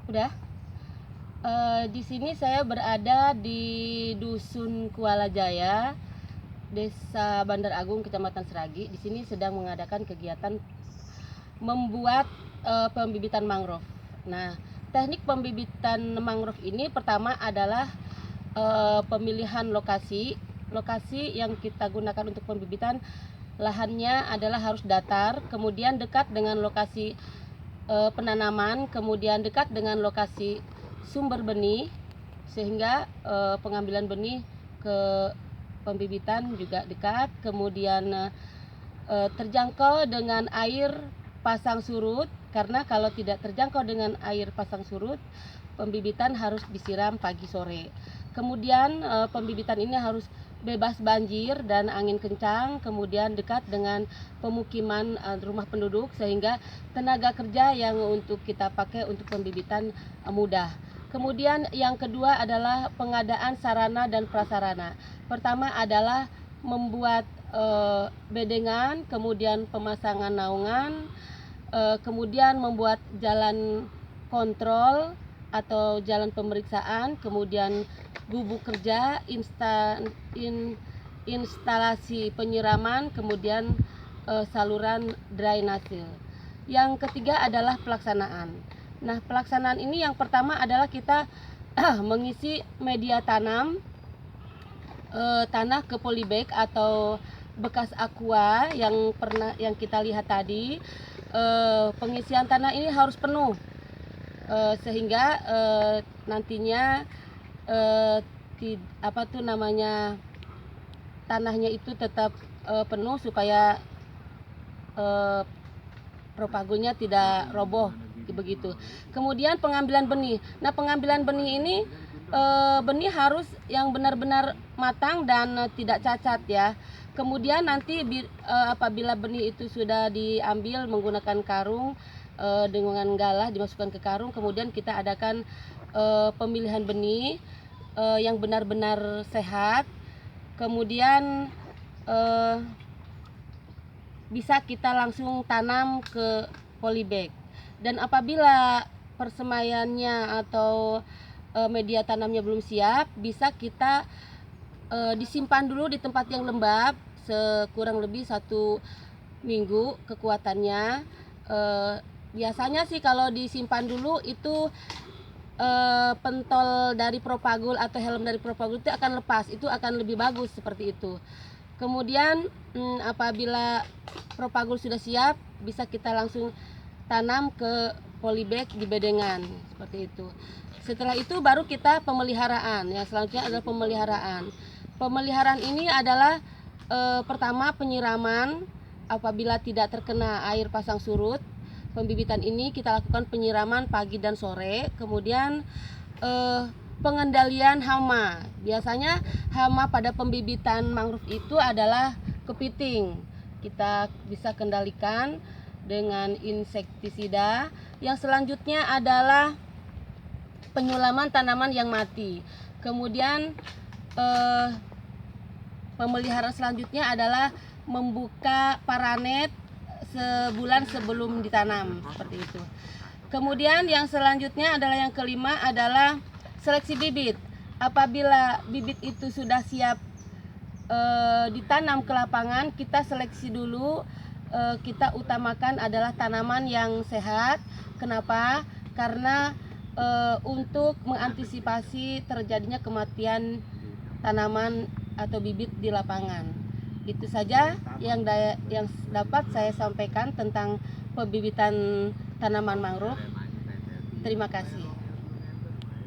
Udah. Di sini saya berada di Dusun Kuala Jaya, Desa Bandar Agung, Kecamatan Seragi. Di sini sedang mengadakan kegiatan membuat pembibitan mangrove. Nah, teknik pembibitan mangrove ini pertama adalah pemilihan lokasi. Lokasi yang kita gunakan untuk pembibitan lahannya adalah harus datar, kemudian dekat dengan lokasi penanaman, kemudian dekat dengan lokasi sumber benih, sehingga pengambilan benih ke pembibitan juga dekat, kemudian terjangkau dengan air pasang surut, karena kalau tidak terjangkau dengan air pasang surut, pembibitan harus disiram pagi sore. Kemudian pembibitan ini harus bebas banjir dan angin kencang, kemudian dekat dengan pemukiman rumah penduduk, sehingga tenaga kerja yang untuk kita pakai untuk pembibitan mudah. Kemudian yang kedua adalah pengadaan sarana dan prasarana. Pertama adalah membuat bedengan, kemudian pemasangan naungan, kemudian membuat jalan kontrol atau jalan pemeriksaan, kemudian gubuk kerja, instalasi penyiraman, kemudian saluran drainase. Yang ketiga adalah pelaksanaan. Nah, pelaksanaan ini yang pertama adalah kita mengisi media tanam tanah ke polybag atau bekas aqua yang kita lihat tadi. Pengisian tanah ini harus penuh sehingga nantinya tanahnya itu tetap penuh supaya propagulnya tidak roboh begitu. Kemudian pengambilan benih. Nah, pengambilan benih ini benih harus yang benar-benar matang dan tidak cacat ya. Kemudian nanti apabila benih itu sudah diambil menggunakan karung dengan galah dimasukkan ke karung, kemudian kita adakan pemilihan benih yang benar-benar sehat. Kemudian bisa kita langsung tanam ke polybag. Dan apabila persemaiannya atau media tanamnya belum siap, bisa kita disimpan dulu di tempat yang lembab sekurang lebih 1 minggu kekuatannya. Biasanya sih kalau disimpan dulu itu pentol dari propagul atau helm dari propagul itu akan lepas, itu akan lebih bagus seperti itu. Kemudian apabila propagul sudah siap, bisa kita langsung tanam ke polybag di bedengan seperti itu. Setelah itu baru kita pemeliharaan. Yang selanjutnya adalah pemeliharaan. Pemeliharaan ini adalah pertama penyiraman. Apabila tidak terkena air pasang surut, pembibitan ini kita lakukan penyiraman pagi dan sore. Kemudian pengendalian hama. Biasanya hama pada pembibitan mangrove itu adalah kepiting. Kita bisa kendalikan dengan insektisida. Yang selanjutnya adalah penyulaman tanaman yang mati. Kemudian pemeliharaan selanjutnya adalah membuka paranet sebulan sebelum ditanam seperti itu. Kemudian yang selanjutnya adalah yang kelima adalah seleksi bibit. Apabila bibit itu sudah siap ditanam ke lapangan, kita seleksi dulu. Kita utamakan adalah tanaman yang sehat. Kenapa? Karena untuk mengantisipasi terjadinya kematian tanaman atau bibit di lapangan. Itu saja yang dapat saya sampaikan tentang pembibitan tanaman mangrove. Terima kasih.